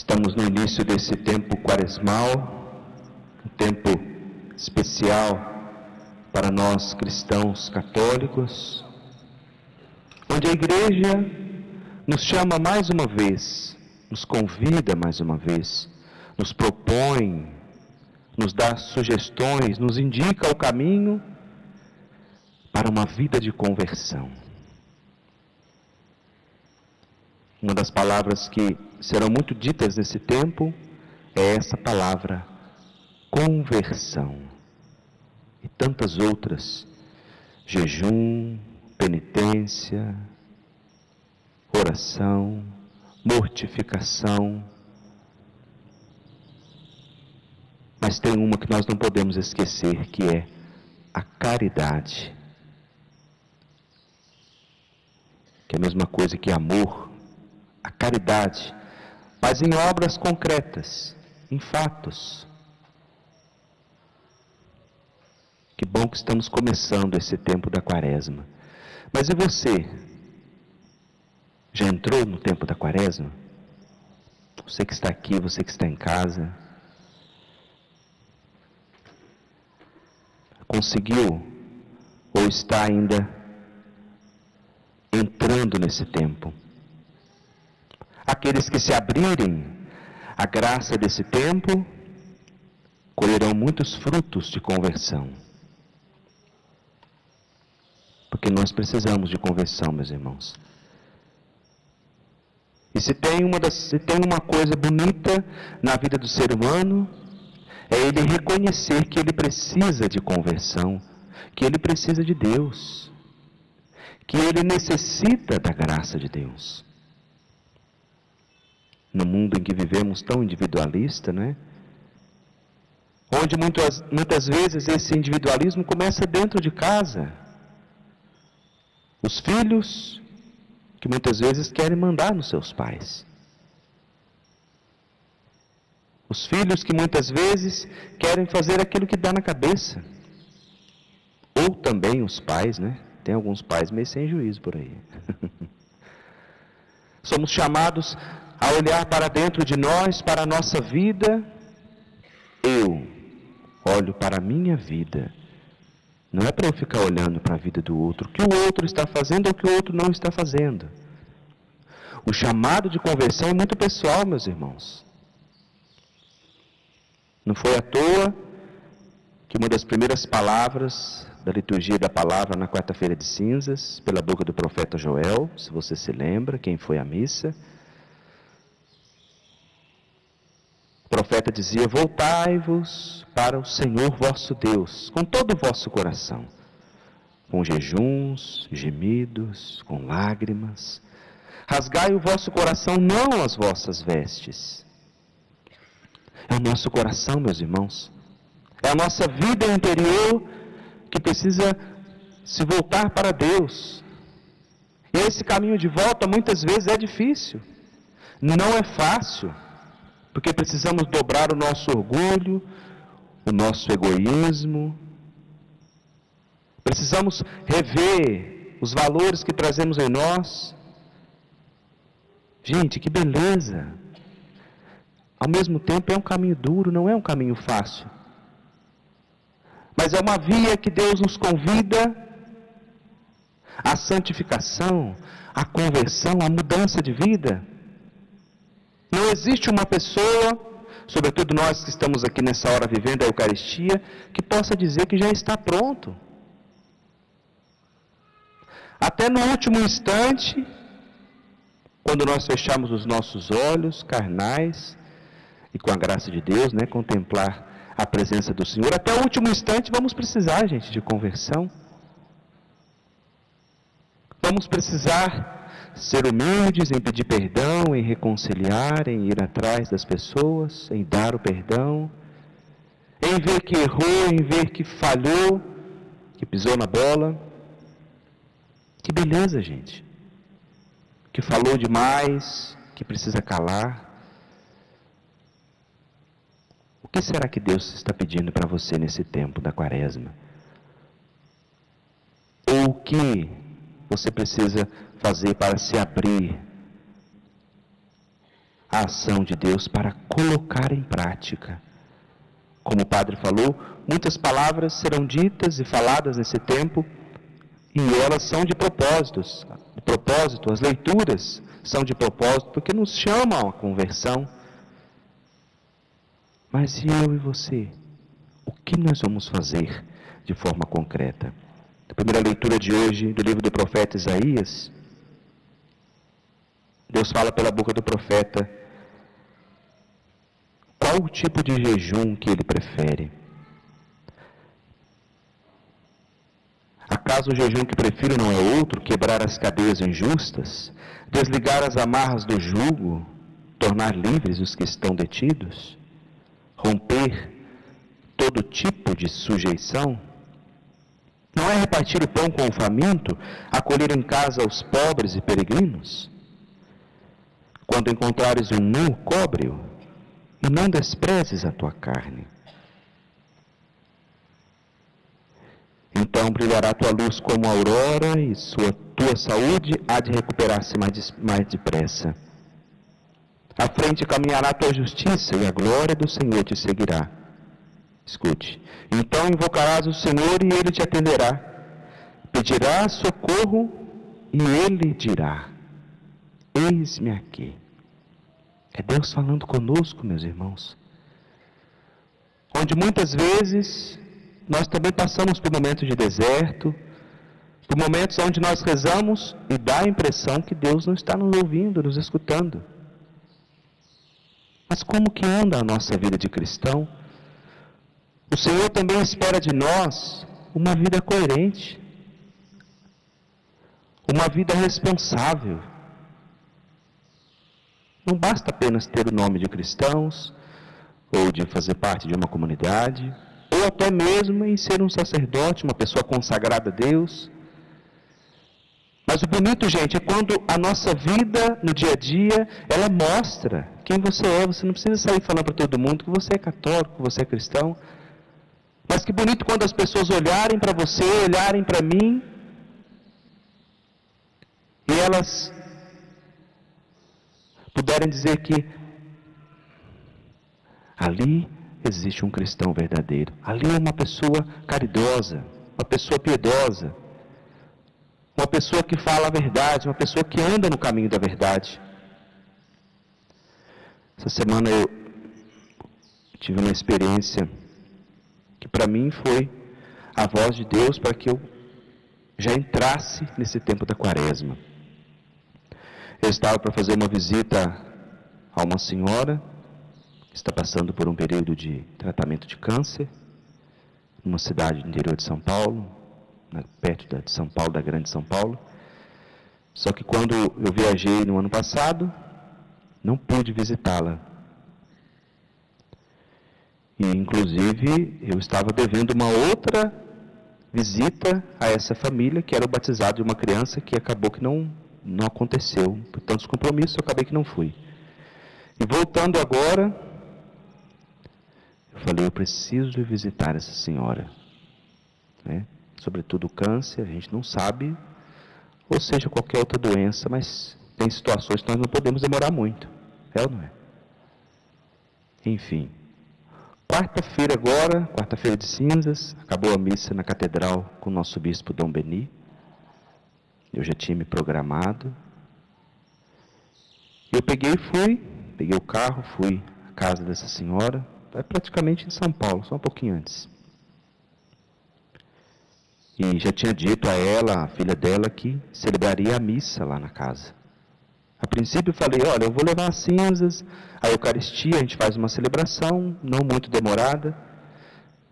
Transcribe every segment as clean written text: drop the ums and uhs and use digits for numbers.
Estamos no início desse tempo quaresmal, um tempo especial para nós cristãos católicos, onde a Igreja nos chama mais uma vez, nos convida mais uma vez, nos propõe, nos dá sugestões, nos indica o caminho para uma vida de conversão. Uma das palavras que serão muito ditas nesse tempo é essa palavra, conversão. E tantas outras, jejum, penitência, oração, mortificação. Mas tem uma que nós não podemos esquecer, que é a caridade. Que é a mesma coisa que amor. A caridade, mas em obras concretas, em fatos. Que bom que estamos começando esse tempo da Quaresma. Mas e você? Já entrou no tempo da Quaresma? Você que está aqui, você que está em casa. Conseguiu ou está ainda entrando nesse tempo? Aqueles que se abrirem à graça desse tempo, colherão muitos frutos de conversão. Porque nós precisamos de conversão, meus irmãos. E se tem uma coisa bonita na vida do ser humano, é ele reconhecer que ele precisa de conversão, que ele precisa de Deus, que ele necessita da graça de Deus. No mundo em que vivemos tão individualista, né? Onde muitas vezes esse individualismo começa dentro de casa. Os filhos que muitas vezes querem mandar nos seus pais. Os filhos que muitas vezes querem fazer aquilo que dá na cabeça. Ou também os pais, né? Tem alguns pais meio sem juízo por aí. Somos chamados a olhar para dentro de nós, para a nossa vida. Eu olho para a minha vida. Não é para eu ficar olhando para a vida do outro, o que o outro está fazendo ou o que o outro não está fazendo. O chamado de conversão é muito pessoal, meus irmãos. Não foi à toa que uma das primeiras palavras da liturgia da palavra na quarta-feira de cinzas, pela boca do profeta Joel, se você se lembra, quem foi à missa, o profeta dizia: voltai-vos para o Senhor vosso Deus, com todo o vosso coração, com jejuns, gemidos, com lágrimas. Rasgai o vosso coração, não as vossas vestes. É o nosso coração, meus irmãos. É a nossa vida interior que precisa se voltar para Deus. E esse caminho de volta muitas vezes é difícil. Não é fácil. Porque precisamos dobrar o nosso orgulho, o nosso egoísmo. Precisamos rever os valores que trazemos em nós. Gente, que beleza! Ao mesmo tempo é um caminho duro, não é um caminho fácil. Mas é uma via que Deus nos convida à santificação, à conversão, à mudança de vida. Não existe uma pessoa, sobretudo nós que estamos aqui nessa hora vivendo a Eucaristia, que possa dizer que já está pronto. Até no último instante, quando nós fechamos os nossos olhos carnais, e com a graça de Deus, né, contemplar a presença do Senhor, até o último instante vamos precisar, gente, de conversão. Vamos precisar ser humildes em pedir perdão, em reconciliar, em ir atrás das pessoas, em dar o perdão, em ver que errou, em ver que falhou, que pisou na bola. Que beleza, gente. Que falou demais, que precisa calar. O que será que Deus está pedindo para você nesse tempo da Quaresma? Ou o que você precisa fazer para se abrir a ação de Deus para colocar em prática. Como o padre falou, muitas palavras serão ditas e faladas nesse tempo, e elas são de propósito, as leituras são de propósito, porque nos chamam à conversão. Mas e eu e você? O que nós vamos fazer de forma concreta? A primeira leitura de hoje do livro do profeta Isaías, Deus fala pela boca do profeta qual o tipo de jejum que ele prefere. Acaso o jejum que prefiro não é outro, quebrar as cadeias injustas, desligar as amarras do jugo, tornar livres os que estão detidos, romper todo tipo de sujeição? Não é repartir o pão com o faminto, acolher em casa os pobres e peregrinos? Quando encontrares um nu, cobre-o, e não desprezes a tua carne. Então brilhará tua luz como a aurora, e tua saúde há de recuperar-se mais depressa. À frente caminhará a tua justiça, e a glória do Senhor te seguirá. Escute. Então invocarás o Senhor, e Ele te atenderá. Pedirás socorro, e Ele dirá: eis-me aqui. É Deus falando conosco, meus irmãos. Onde muitas vezes nós também passamos por momentos de deserto, por momentos onde nós rezamos e dá a impressão que Deus não está nos ouvindo, nos escutando. Mas como que anda a nossa vida de cristão? O Senhor também espera de nós uma vida coerente, uma vida responsável. Não basta apenas ter o nome de cristãos, ou de fazer parte de uma comunidade, ou até mesmo em ser um sacerdote, uma pessoa consagrada a Deus. Mas o bonito, gente, é quando a nossa vida no dia a dia, ela mostra quem você é. Você não precisa sair falando para todo mundo que você é católico, que você é cristão. Mas que bonito quando as pessoas olharem para você, olharem para mim, e elas puderem dizer que ali existe um cristão verdadeiro. Ali é uma pessoa caridosa, uma pessoa piedosa, uma pessoa que fala a verdade, uma pessoa que anda no caminho da verdade. Essa semana eu tive uma experiência que para mim foi a voz de Deus para que eu já entrasse nesse tempo da quaresma. Eu estava para fazer uma visita a uma senhora que está passando por um período de tratamento de câncer, numa cidade do interior de São Paulo, perto de São Paulo, da Grande São Paulo. Só que quando eu viajei no ano passado, não pude visitá-la. E, inclusive, eu estava devendo uma outra visita a essa família, que era o batizado de uma criança que acabou que não aconteceu. Por tantos compromissos, eu acabei que não fui. E voltando agora, eu falei, eu preciso visitar essa senhora. Sobretudo o câncer, a gente não sabe, ou seja, qualquer outra doença, mas tem situações que nós não podemos demorar muito. É ou não é? Enfim. Quarta-feira agora, quarta-feira de cinzas, acabou a missa na catedral com o nosso bispo Dom Beni. Eu já tinha me programado. Eu peguei o carro, fui à casa dessa senhora, é praticamente em São Paulo, só um pouquinho antes. E já tinha dito a ela, a filha dela, que celebraria a missa lá na casa. A princípio eu falei, olha, eu vou levar as cinzas, a Eucaristia, a gente faz uma celebração, não muito demorada.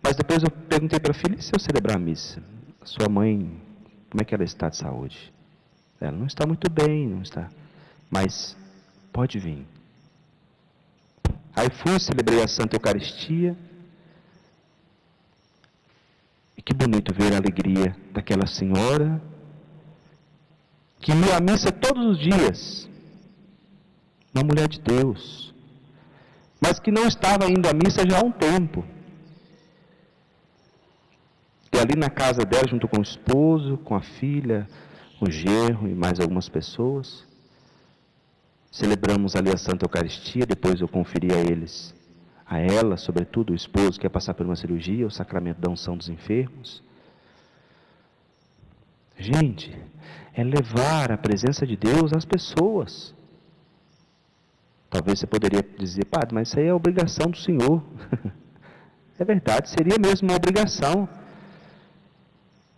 Mas depois eu perguntei para a filha, e se eu celebrar a missa? A sua mãe, como é que ela está de saúde? Ela não está muito bem, não está, mas pode vir. Aí fui, celebrei a Santa Eucaristia. E que bonito ver a alegria daquela senhora, que ia à missa todos os dias. Uma mulher de Deus, mas que não estava indo à missa já há um tempo. E ali na casa dela, junto com o esposo, com a filha, o genro e mais algumas pessoas, Celebramos ali a Santa Eucaristia, depois eu conferi a ela, sobretudo o esposo que ia passar por uma cirurgia, o sacramento da unção dos enfermos. Gente, é levar a presença de Deus às pessoas. Talvez você poderia dizer, padre, mas isso aí é obrigação do Senhor. É verdade, seria mesmo uma obrigação.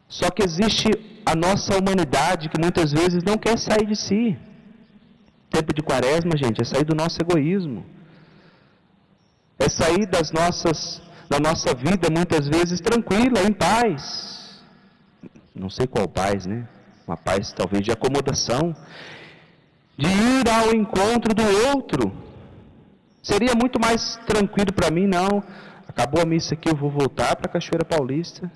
Só que existe a nossa humanidade que muitas vezes não quer sair de si. Tempo de quaresma, gente, é sair do nosso egoísmo. É sair da nossa vida muitas vezes tranquila, em paz. Não sei qual paz, né? Uma paz talvez de acomodação. De ir ao encontro do outro. Seria muito mais tranquilo para mim, não. Acabou a missa aqui, eu vou voltar para a Cachoeira Paulista.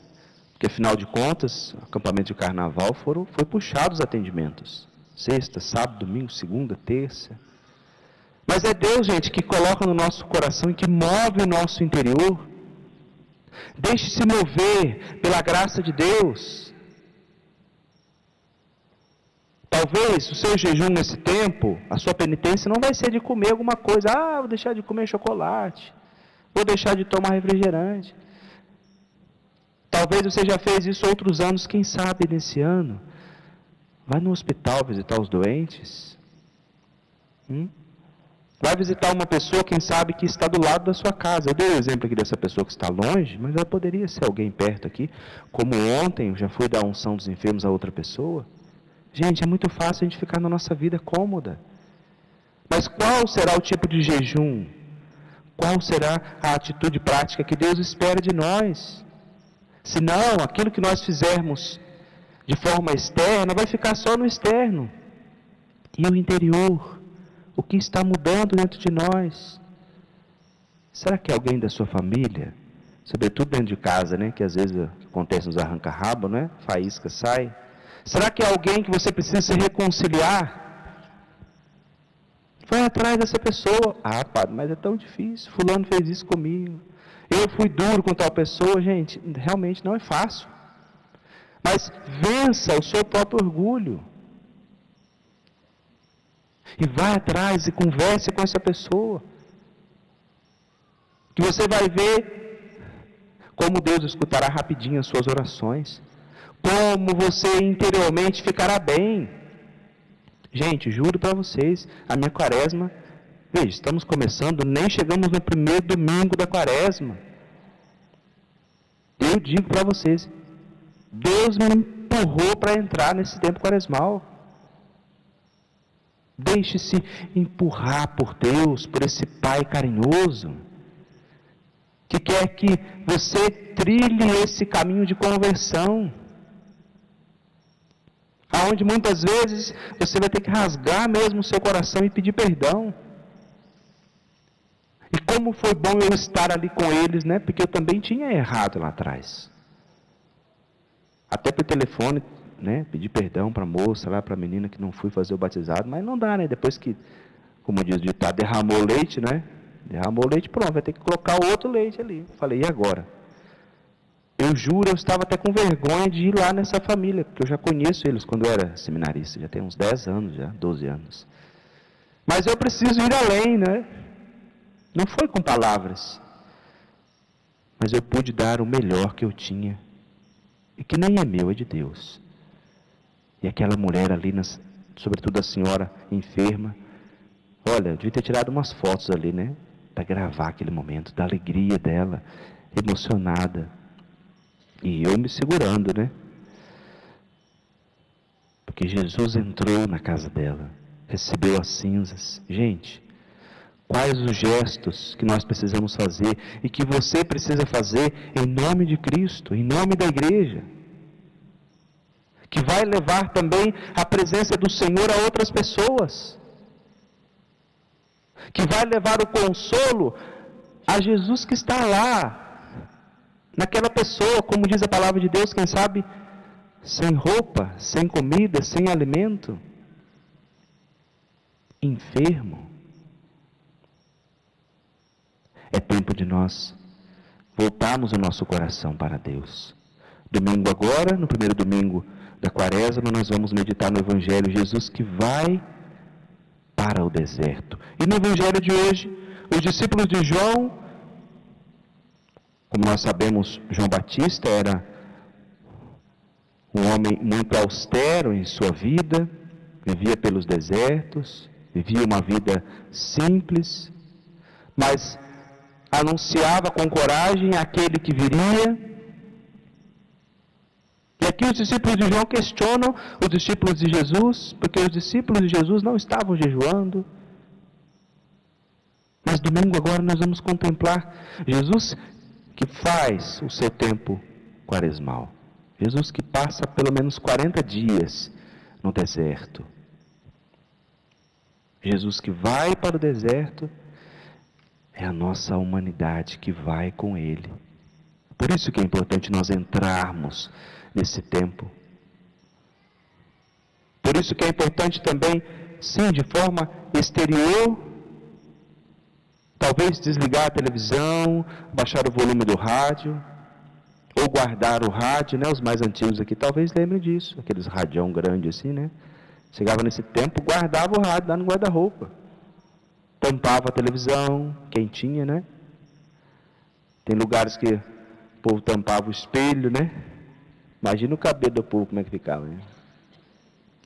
Porque afinal de contas, o acampamento de carnaval foi puxado os atendimentos. Sexta, sábado, domingo, segunda, terça. Mas é Deus, gente, que coloca no nosso coração e que move o nosso interior. Deixe-se mover pela graça de Deus. Talvez o seu jejum nesse tempo, a sua penitência não vai ser de comer alguma coisa. Ah, vou deixar de comer chocolate. Vou deixar de tomar refrigerante. Talvez você já fez isso outros anos, quem sabe nesse ano. Vai no hospital visitar os doentes. Vai visitar uma pessoa, quem sabe, que está do lado da sua casa. Eu dei o exemplo aqui dessa pessoa que está longe, mas ela poderia ser alguém perto aqui. Como ontem, eu já fui dar a unção dos enfermos a outra pessoa. Gente, é muito fácil a gente ficar na nossa vida cômoda. Mas qual será o tipo de jejum? Qual será a atitude prática que Deus espera de nós? Senão, aquilo que nós fizermos de forma externa vai ficar só no externo. E o interior? O que está mudando dentro de nós? Será que é alguém da sua família? Sobretudo dentro de casa, né? Que às vezes acontece nos arranca-rabo, né? Faísca sai. Será que é alguém que você precisa se reconciliar? Vai atrás dessa pessoa. Ah, padre, mas é tão difícil. Fulano fez isso comigo. Eu fui duro com tal pessoa. Gente, realmente não é fácil. Mas vença o seu próprio orgulho. E vá atrás e converse com essa pessoa. Que você vai ver como Deus escutará rapidinho as suas orações. Como você interiormente ficará bem. Gente, juro para vocês, a minha quaresma, veja, estamos começando, nem chegamos no primeiro domingo da quaresma. Eu digo para vocês, Deus me empurrou para entrar nesse tempo quaresmal. Deixe-se empurrar por Deus, por esse Pai carinhoso, que quer que você trilhe esse caminho de conversão. Aonde muitas vezes você vai ter que rasgar mesmo o seu coração e pedir perdão. E como foi bom eu estar ali com eles, né? Porque eu também tinha errado lá atrás. Até por telefone, né? Pedir perdão para a moça, lá para a menina que não fui fazer o batizado. Mas não dá, né? Depois que, como diz o ditado, derramou leite, né? Derramou leite, pronto, vai ter que colocar o outro leite ali. Falei, e agora? Eu juro, eu estava até com vergonha de ir lá nessa família, porque eu já conheço eles quando eu era seminarista, já tem uns 10 anos, já, 12 anos. Mas eu preciso ir além, né? Não foi com palavras, mas eu pude dar o melhor que eu tinha, e que nem é meu, é de Deus. E aquela mulher ali, sobretudo a senhora enferma, olha, eu devia ter tirado umas fotos ali, né? Para gravar aquele momento, da alegria dela, emocionada. E eu me segurando, né? Porque Jesus entrou na casa dela, recebeu as cinzas. Gente, quais os gestos que nós precisamos fazer e que você precisa fazer em nome de Cristo, em nome da igreja? Que vai levar também a presença do Senhor a outras pessoas. Que vai levar o consolo a Jesus que está lá. Naquela pessoa, como diz a palavra de Deus, quem sabe, sem roupa, sem comida, sem alimento, enfermo. É tempo de nós voltarmos o nosso coração para Deus. Domingo agora, no primeiro domingo da quaresma, nós vamos meditar no Evangelho, Jesus que vai para para o deserto. E no evangelho de hoje, os discípulos de João, como nós sabemos, João Batista era um homem muito austero em sua vida, vivia pelos desertos, vivia uma vida simples, mas anunciava com coragem aquele que viria. E aqui os discípulos de João questionam os discípulos de Jesus, porque os discípulos de Jesus não estavam jejuando. Mas domingo agora nós vamos contemplar Jesus que faz o seu tempo quaresmal. Jesus que passa pelo menos 40 dias no deserto. Jesus que vai para o deserto, é a nossa humanidade que vai com Ele. Por isso que é importante nós entrarmos nesse tempo. Por isso que é importante também, sim, de forma exterior, talvez desligar a televisão, baixar o volume do rádio, ou guardar o rádio, né? Os mais antigos aqui talvez lembrem disso, aqueles radião grande assim, né? Chegava nesse tempo, guardava o rádio lá no guarda-roupa. Tampava a televisão, quentinha, né? Tem lugares que o povo tampava o espelho, né? Imagina o cabelo do povo como é que ficava, né?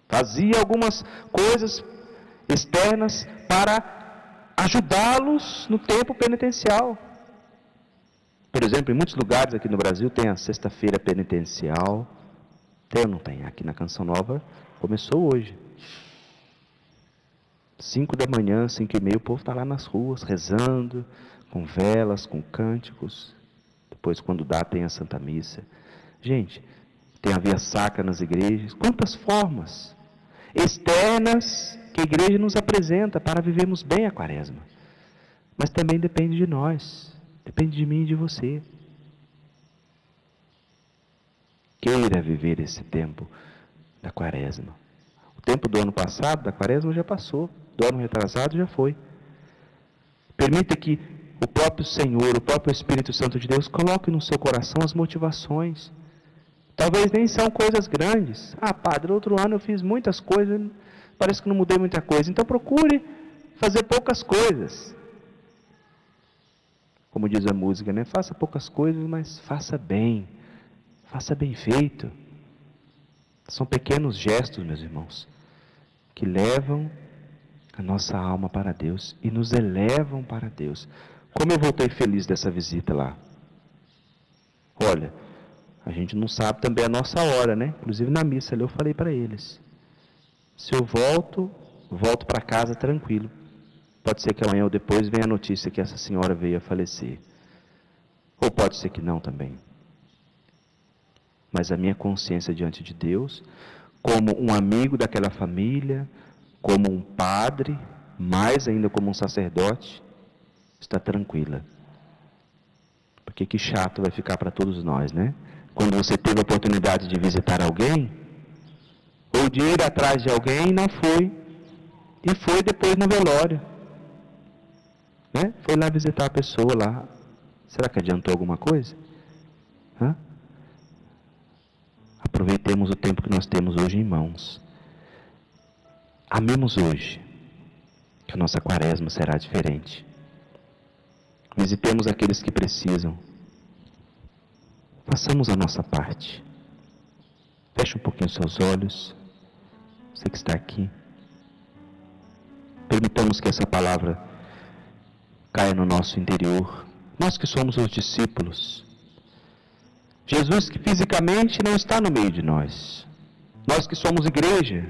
Fazia algumas coisas externas para ajudá-los no tempo penitencial. Por exemplo, em muitos lugares aqui no Brasil tem a sexta-feira penitencial. Tem ou não tem? Aqui na Canção Nova começou hoje. 5 da manhã, 5h30, o povo está lá nas ruas rezando, com velas, com cânticos. Depois, quando dá, tem a Santa Missa. Gente, tem a via sacra nas igrejas. Quantas formas externas que a igreja nos apresenta para vivermos bem a quaresma. Mas também depende de nós. Depende de mim e de você. Queira viver esse tempo da quaresma. O tempo do ano passado, da quaresma, já passou. Do ano retrasado, já foi. Permita que o próprio Senhor, o próprio Espírito Santo de Deus, coloque no seu coração as motivações. Talvez nem são coisas grandes. Ah, padre, outro ano eu fiz muitas coisas, parece que não mudei muita coisa. Então procure fazer poucas coisas. Como diz a música, né? Faça poucas coisas, mas faça bem. Faça bem feito. São pequenos gestos, meus irmãos, que levam a nossa alma para Deus e nos elevam para Deus. Como eu voltei feliz dessa visita lá. Olha, a gente não sabe também a nossa hora, né? Inclusive na missa ali eu falei para eles. Se eu volto para casa tranquilo. Pode ser que amanhã ou depois venha a notícia que essa senhora veio a falecer. Ou pode ser que não também. Mas a minha consciência diante de Deus, como um amigo daquela família, como um padre, mais ainda como um sacerdote, está tranquila. Porque que chato vai ficar para todos nós, né? Quando você teve a oportunidade de visitar alguém, ou de ir atrás de alguém e não foi. E foi depois no velório. Né? Foi lá visitar a pessoa lá. Será que adiantou alguma coisa? Hã? Aproveitemos o tempo que nós temos hoje em mãos. Amemos hoje, que a nossa quaresma será diferente. Visitemos aqueles que precisam. Façamos a nossa parte. Feche um pouquinho os seus olhos. Você que está aqui. Permitamos que essa palavra caia no nosso interior. Nós que somos os discípulos. Jesus que fisicamente não está no meio de nós. Nós que somos igreja.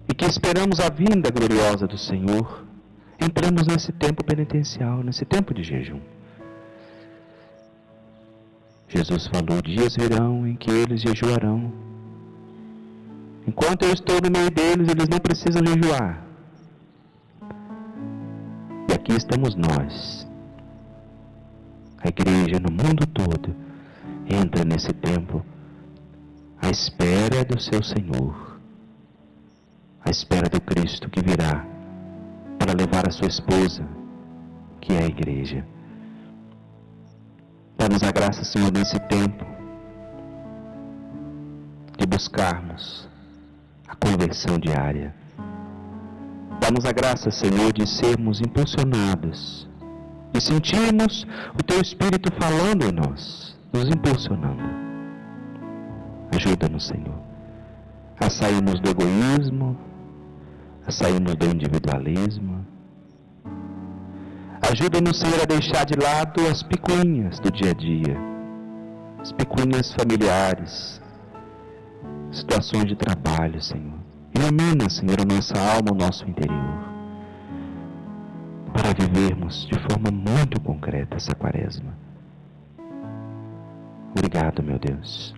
E que esperamos a vinda gloriosa do Senhor. Entramos nesse tempo penitencial, nesse tempo de jejum. Jesus falou, dias virão em que eles jejuarão. Enquanto eu estou no meio deles, eles não precisam jejuar. E aqui estamos nós. A igreja no mundo todo entra nesse tempo à espera do seu Senhor. À espera do Cristo que virá para levar a sua esposa, que é a igreja. Dá-nos a graça, Senhor, nesse tempo de buscarmos a conversão diária. Dá-nos a graça, Senhor, de sermos impulsionados, de sentirmos o Teu Espírito falando em nós, nos impulsionando. Ajuda-nos, Senhor, a sairmos do egoísmo, a sairmos do individualismo. Ajuda-nos, Senhor, a deixar de lado as picuinhas do dia a dia, as picuinhas familiares, situações de trabalho, Senhor. Ilumina, Senhor, a nossa alma, o nosso interior, para vivermos de forma muito concreta essa quaresma. Obrigado, meu Deus.